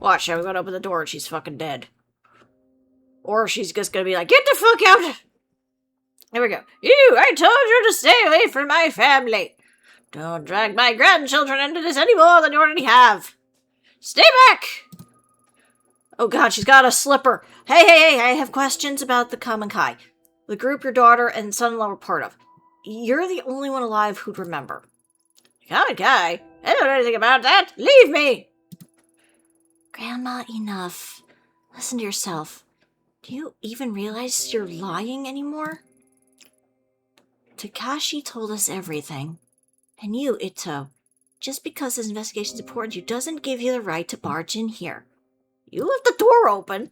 Watch, I'm gonna open the door and she's fucking dead. Or she's just gonna be like, get the fuck out! There we go. I told you to stay away from my family. Don't drag my grandchildren into this any more than you already have. Stay back! Oh god, she's got a slipper. Hey, I have questions about the Common Kai. The group your daughter and son-in-law were part of. You're the only one alive who'd remember. Common Kai? I don't know anything about that. Leave me! Grandma, enough. Listen to yourself. Do you even realize you're lying anymore? Takashi told us everything. And you, Ito, just because this investigation's important to you doesn't give you the right to barge in here. You left the door open.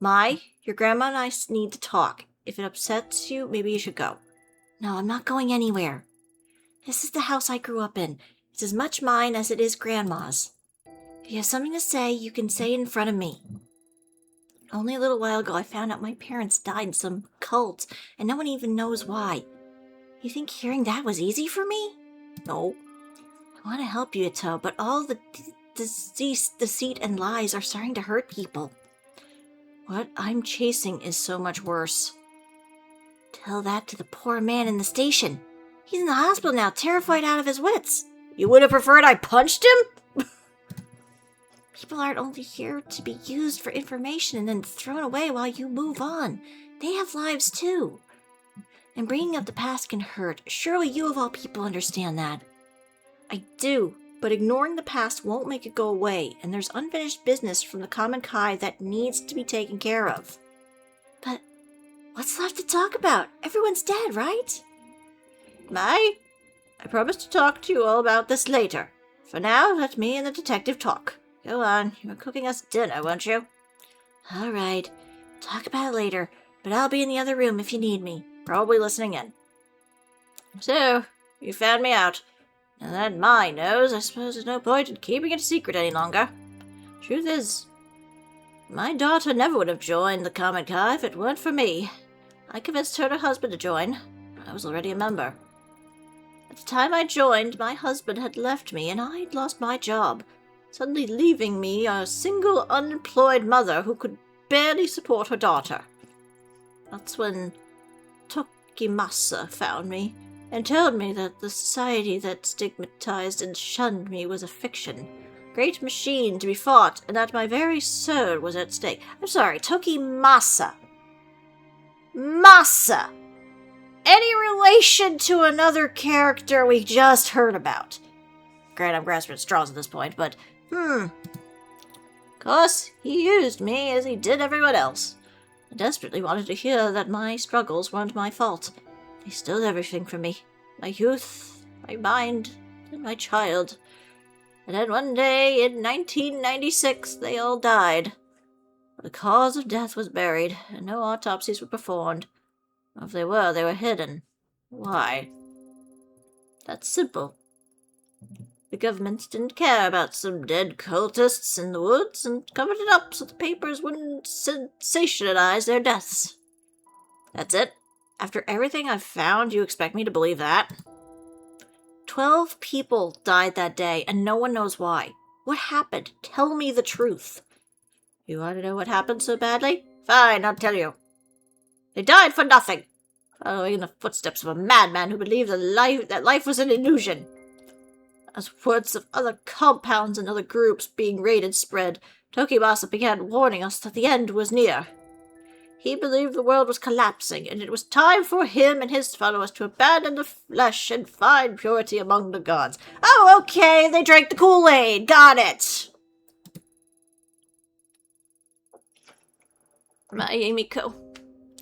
Your grandma and I need to talk. If it upsets you, maybe you should go. No, I'm not going anywhere. This is the house I grew up in. It's as much mine as it is Grandma's. If you have something to say, you can say it in front of me. Only a little while ago, I found out my parents died in some cult, and no one even knows why. You think hearing that was easy for me? No. I want to help you, Ito, but all the deceit and lies are starting to hurt people. What I'm chasing is so much worse. Tell that to the poor man in the station. He's in the hospital now, terrified out of his wits. You would have preferred I punched him? People aren't only here to be used for information and then thrown away while you move on. They have lives too. And bringing up the past can hurt. Surely you of all people understand that. I do, but ignoring the past won't make it go away, and there's unfinished business from the Common Kai that needs to be taken care of. But what's left to talk about? Everyone's dead, right? I promise to talk to you all about this later. For now, let me and the detective talk. Go on, you're cooking us dinner, won't you? All right. Talk about it later, but I'll be in the other room if you need me. Probably listening in. So, you found me out. Now that Ma knows, I suppose there's no point in keeping it a secret any longer. Truth is, my daughter never would have joined the Common Kai if it weren't for me. I convinced her and her husband to join. I was already a member. At the time I joined, my husband had left me and I'd lost my job, suddenly leaving me a single unemployed mother who could barely support her daughter. That's when Tokimasa found me and told me that the society that stigmatized and shunned me was a fiction, great machine to be fought, and that my very soul was at stake. I'm sorry, Tokimasa. Masa! Any relation to another character we just heard about? Granted, I'm grasping at straws at this point, but, Of course, he used me as he did everyone else. I desperately wanted to hear that my struggles weren't my fault. They stole everything from me. My youth, my mind, and my child. And then one day, in 1996, they all died. The cause of death was buried, and no autopsies were performed. Or if they were hidden. Why? That's simple. The government didn't care about some dead cultists in the woods and covered it up so the papers wouldn't sensationalize their deaths. That's it? After everything I've found, you expect me to believe that? 12 people died that day, and no one knows why. What happened? Tell me the truth. You want to know what happened so badly? Fine, I'll tell you. They died for nothing, following in the footsteps of a madman who believed that life was an illusion. As words of other compounds and other groups being raided spread, Tokimasa began warning us that the end was near. He believed the world was collapsing, and it was time for him and his followers to abandon the flesh and find purity among the gods. Oh, okay, they drank the Kool-Aid. Got it. My Amiko.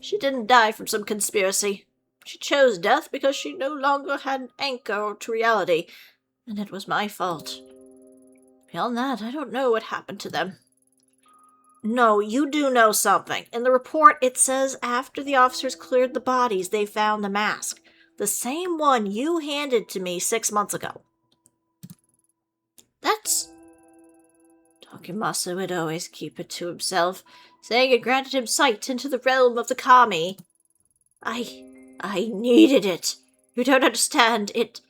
She didn't die from some conspiracy. She chose death because she no longer had an anchor to reality, and it was my fault. Beyond that, I don't know what happened to them. No, you do know something. In the report, it says after the officers cleared the bodies, they found the mask. The same one you handed to me 6 months ago. That's... Tokimasa would always keep it to himself, saying it granted him sight into the realm of the kami. I needed it. You don't understand. It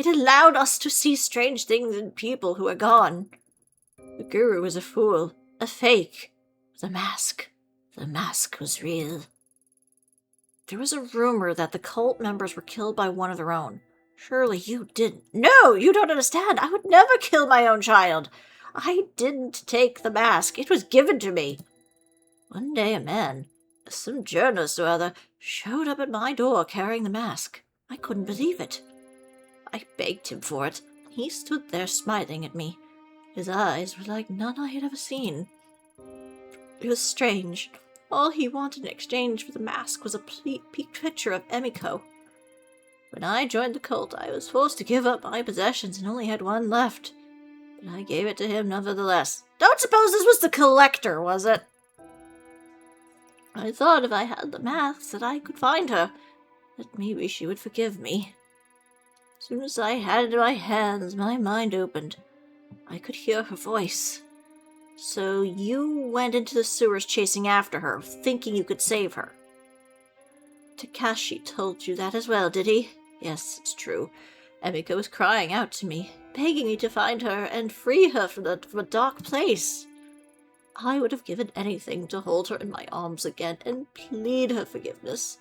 allowed us to see strange things in people who are gone. The guru was a fool. a fake. The mask was real. There was a rumor that the cult members were killed by one of their own. Surely you didn't. No, you don't understand. I would never kill my own child. I didn't take the mask. It was given to me. One day a man, some journalist or other, showed up at my door carrying the mask. I couldn't believe it. I begged him for it. He stood there smiling at me. His eyes were like none I had ever seen. It was strange. All he wanted in exchange for the mask was a picture of Emiko. When I joined the cult, I was forced to give up my possessions and only had one left. But I gave it to him nevertheless. Don't suppose this was the collector, was it? I thought if I had the mask that I could find her, that maybe she would forgive me. As soon as I had it in my hands, my mind opened. I could hear her voice. So you went into the sewers chasing after her, thinking you could save her. Takashi told you that as well, did he? Yes, it's true. Emiko was crying out to me, begging me to find her and free her from a dark place. I would have given anything to hold her in my arms again and plead her forgiveness.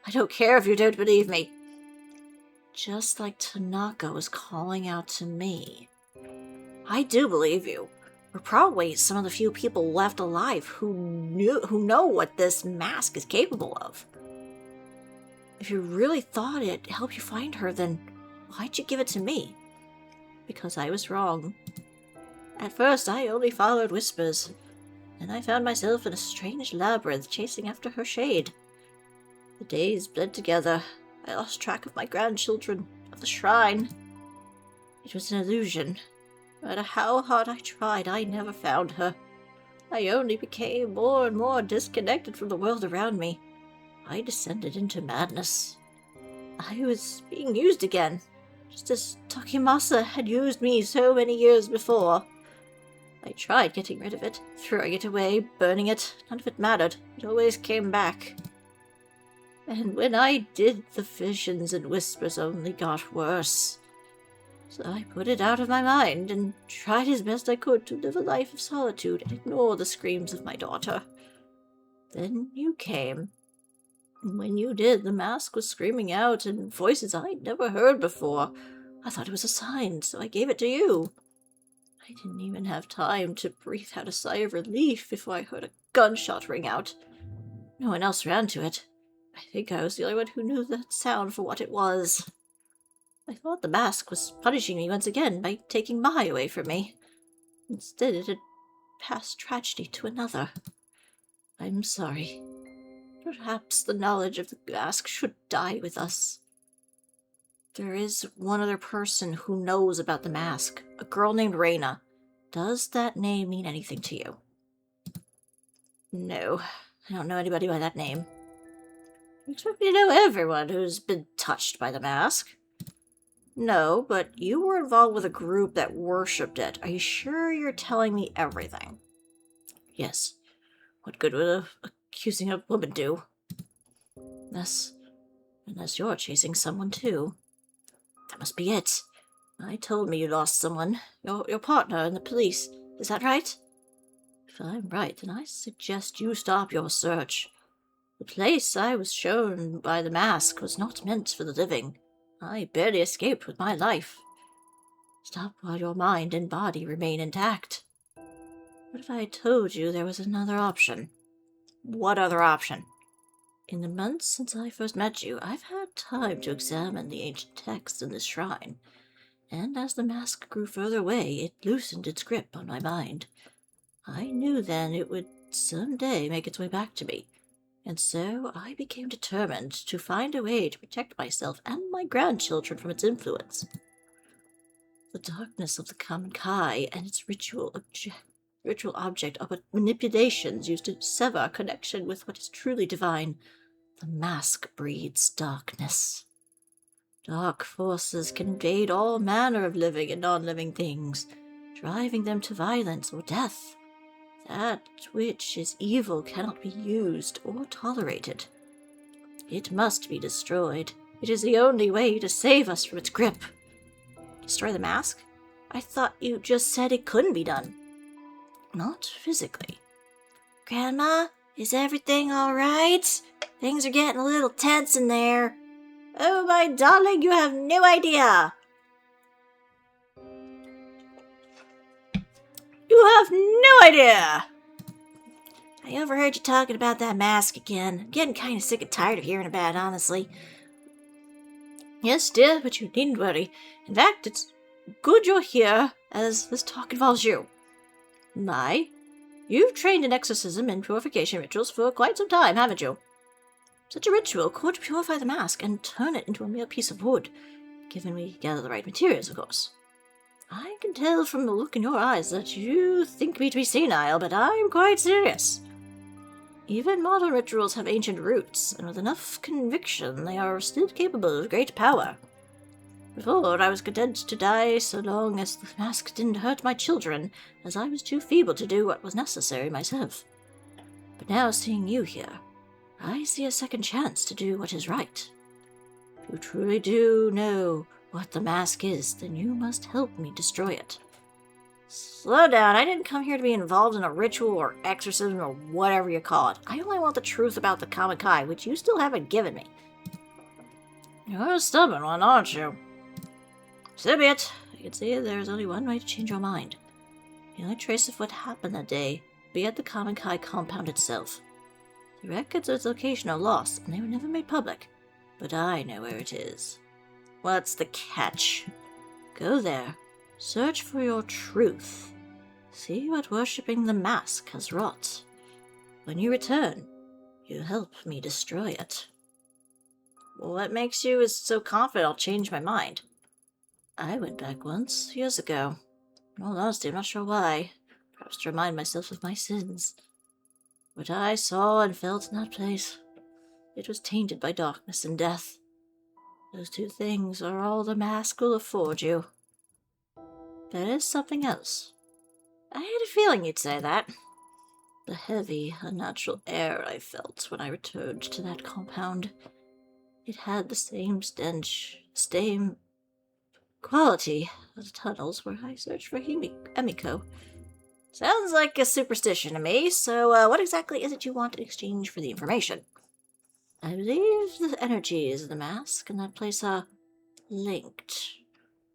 I don't care if you don't believe me. Just like Tanaka was calling out to me. I do believe you. We're probably some of the few people left alive who know what this mask is capable of. If you really thought it helped you find her, then why'd you give it to me? Because I was wrong. At first, I only followed whispers. Then I found myself in a strange labyrinth chasing after her shade. The days bled together. I lost track of my grandchildren, of the shrine. It was an illusion. No matter how hard I tried, I never found her. I only became more and more disconnected from the world around me. I descended into madness. I was being used again, just as Takemasa had used me so many years before. I tried getting rid of it, throwing it away, burning it. None of it mattered. It always came back. And when I did, the visions and whispers only got worse. So I put it out of my mind and tried as best I could to live a life of solitude and ignore the screams of my daughter. Then you came. And when you did, the mask was screaming out in voices I'd never heard before. I thought it was a sign, so I gave it to you. I didn't even have time to breathe out a sigh of relief before I heard a gunshot ring out. No one else ran to it. I think I was the only one who knew that sound for what it was. I thought the mask was punishing me once again by taking Mai away from me. Instead, it had passed tragedy to another. I'm sorry. Perhaps the knowledge of the mask should die with us. There is one other person who knows about the mask, a girl named Reina. Does that name mean anything to you? No, I don't know anybody by that name. You expect me to know everyone who's been touched by the mask? No, but you were involved with a group that worshipped it. Are you sure you're telling me everything? Yes. What good would accusing a woman do? Unless you're chasing someone too. That must be it. I told me you lost someone. Your partner in the police. Is that right? If I'm right, then I suggest you stop your search. The place I was shown by the mask was not meant for the living. I barely escaped with my life. Stop while your mind and body remain intact. What if I told you there was another option? What other option? In the months since I first met you, I've had time to examine the ancient texts in this shrine, and as the mask grew further away, it loosened its grip on my mind. I knew then it would someday make its way back to me, and so I became determined to find a way to protect myself and my grandchildren from its influence. The darkness of the common Kai and its ritual object are but manipulations used to sever our connection with what is truly divine. The mask breeds darkness. Dark forces can invade all manner of living and non-living things, driving them to violence or death. That which is evil cannot be used or tolerated. It must be destroyed. It is the only way to save us from its grip. Destroy the mask? I thought you just said it couldn't be done. Not physically. Grandma, is everything all right? Things are getting a little tense in there. Oh, my darling, you have no idea. You have no idea. I overheard you talking about that mask again. I'm getting kind of sick and tired of hearing about it, honestly. Yes, dear, but you needn't worry. In fact, it's good you're here, as this talk involves you. You've trained in exorcism and purification rituals for quite some time, haven't you? Such a ritual could purify the mask and turn it into a mere piece of wood, given we gather the right materials, of course. I can tell from the look in your eyes that you think me to be senile, but I'm quite serious. Even modern rituals have ancient roots, and with enough conviction they are still capable of great power. Before, I was content to die so long as the mask didn't hurt my children, as I was too feeble to do what was necessary myself. But now, seeing you here, I see a second chance to do what is right. If you truly do know what the mask is, then you must help me destroy it. Slow down, I didn't come here to be involved in a ritual or exorcism or whatever you call it. I only want the truth about the Kamikai, which you still haven't given me. You're a stubborn one, aren't you? So be it. I can see there's only one way to change your mind. The only trace of what happened that day be at the Kamikai compound itself. The records of its location are lost, and they were never made public. But I know where it is. What's the catch? Go there. Search for your truth. See what worshipping the mask has wrought. When you return, you help me destroy it. What makes you so confident I'll change my mind? I went back once, years ago. In all honesty, I'm not sure why. Perhaps to remind myself of my sins. What I saw and felt in that place, it was tainted by darkness and death. Those two things are all the mask will afford you. There is something else. I had a feeling you'd say that. The heavy, unnatural air I felt when I returned to that compound. It had the same stench, same quality of the tunnels where I searched for Emiko. Sounds like a superstition to me, so what exactly is it you want in exchange for the information? I believe the energies of the mask and that place are linked.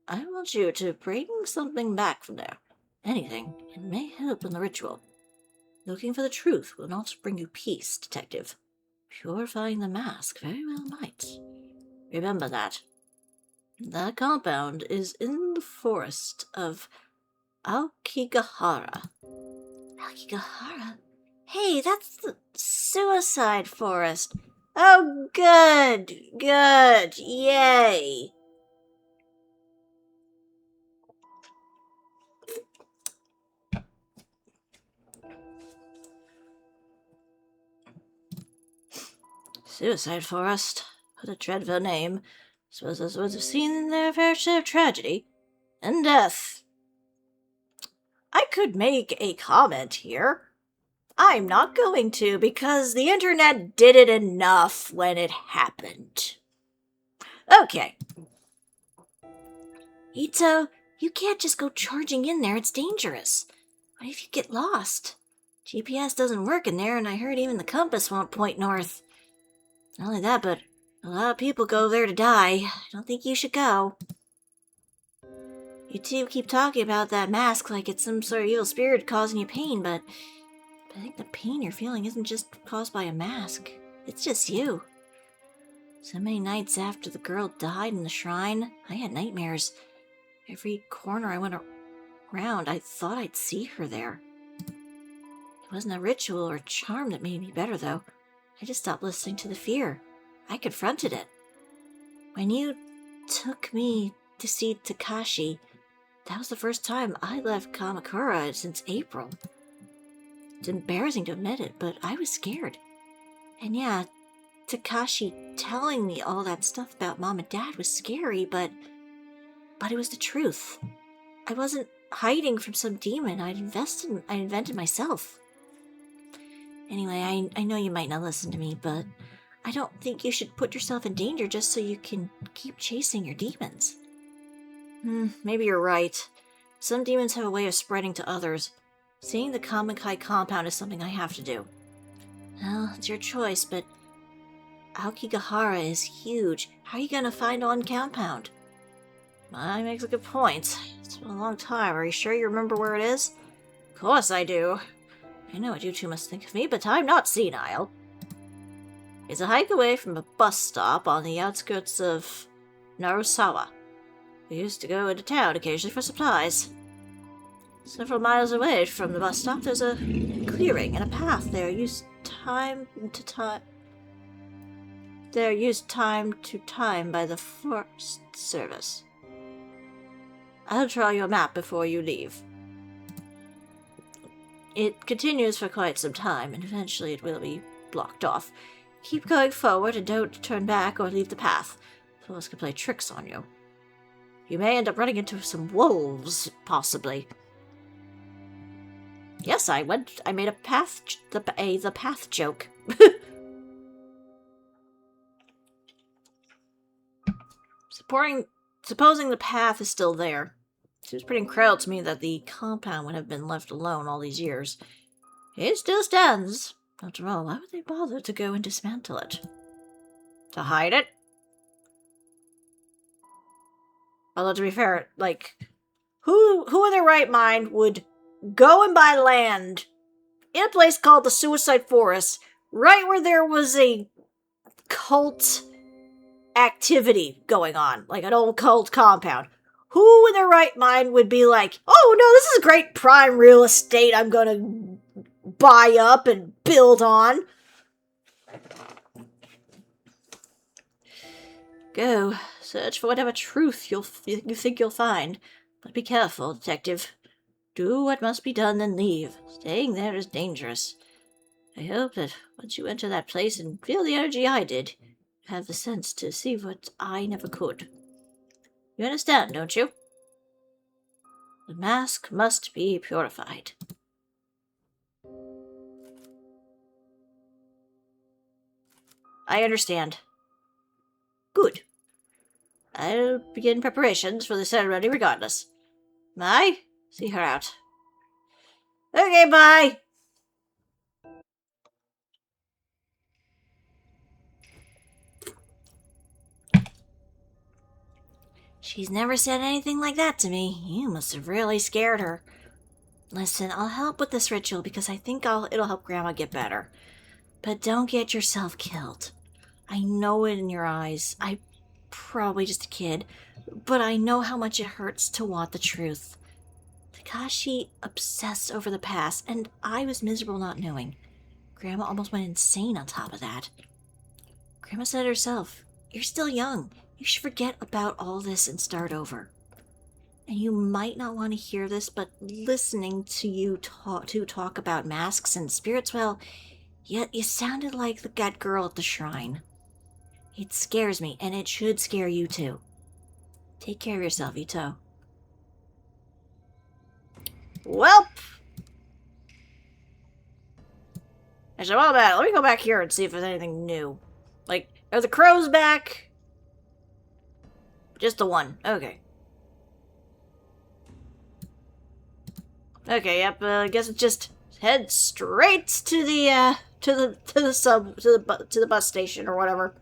I want you to bring something back from there. Anything. It may help in the ritual. Looking for the truth will not bring you peace, detective. Purifying the mask very well might. Remember that. That compound is in the forest of Aokigahara. Aokigahara? Hey, that's the suicide forest. Oh, good, yay. Suicide forest. What a dreadful name. Suppose those woods have seen their fair share of tragedy and death. I could make a comment here. I'm not going to, because the internet did it enough when it happened. Okay. Ito, you can't just go charging in there. It's dangerous. What if you get lost? GPS doesn't work in there, and I heard even the compass won't point north. Not only that, but a lot of people go there to die. I don't think you should go. You two keep talking about that mask like it's some sort of evil spirit causing you pain, but I think the pain you're feeling isn't just caused by a mask. It's just you. So many nights after the girl died in the shrine, I had nightmares. Every corner I went around, I thought I'd see her there. It wasn't a ritual or charm that made me better, though. I just stopped listening to the fear. I confronted it. When you took me to see Takashi, that was the first time I left Kamakura since April. It's embarrassing to admit it, but I was scared. And yeah, Takashi telling me all that stuff about Mom and Dad was scary, but it was the truth. I wasn't hiding from some demon I invented myself. Anyway, I know you might not listen to me, but I don't think you should put yourself in danger just so you can keep chasing your demons. Maybe you're right. Some demons have a way of spreading to others. Seeing the Kamikai compound is something I have to do. Well, it's your choice, but Aokigahara is huge. How are you gonna find one compound? He makes a good point. It's been a long time. Are you sure you remember where it is? Of course I do. I know what you two must think of me, but I'm not senile. It's a hike away from a bus stop on the outskirts of Narusawa. We used to go into town occasionally for supplies. Several miles away from the bus stop, there's a clearing and a path there used time to time. They're used time to time by the Forest Service. I'll draw you a map before you leave. It continues for quite some time, and eventually it will be blocked off. Keep going forward and don't turn back or leave the path. Fools can play tricks on you. You may end up running into some wolves, possibly. Yes, I made a path, the path joke. Supposing the path is still there. It seems pretty incredible to me that the compound would have been left alone all these years. It still stands. After all, why would they bother to go and dismantle it? To hide it? Although, to be fair, like, who in their right mind would go and buy land in a place called the Suicide Forest, right where there was a cult activity going on, like an old cult compound? Who in their right mind would be like, oh no, this is great prime real estate I'm gonna buy up and build on? Go, search for whatever truth you think you'll find, but be careful, detective. Do what must be done, then leave. Staying there is dangerous. I hope that once you enter that place and feel the energy I did, you have the sense to see what I never could. You understand, don't you? The mask must be purified. I understand. Good. I'll begin preparations for the ceremony regardless. Mai, see her out. Okay, bye! She's never said anything like that to me. You must have really scared her. Listen, I'll help with this ritual because I think it'll help Grandma get better. But don't get yourself killed. I know it in your eyes. I'm probably just a kid, but I know how much it hurts to want the truth. Takashi obsessed over the past, and I was miserable not knowing. Grandma almost went insane on top of that. Grandma said it herself, you're still young. You should forget about all this and start over. And you might not want to hear this, but listening to you talk about masks and spirits, well, yet you sounded like that girl at the shrine. It scares me, and it should scare you too. Take care of yourself, Ito. Welp! Actually, while I'm at it, let me go back here and see if there's anything new. Like, are the crows back? Just the one. Okay. Okay, yep, I guess it just head straight to the bus station or whatever.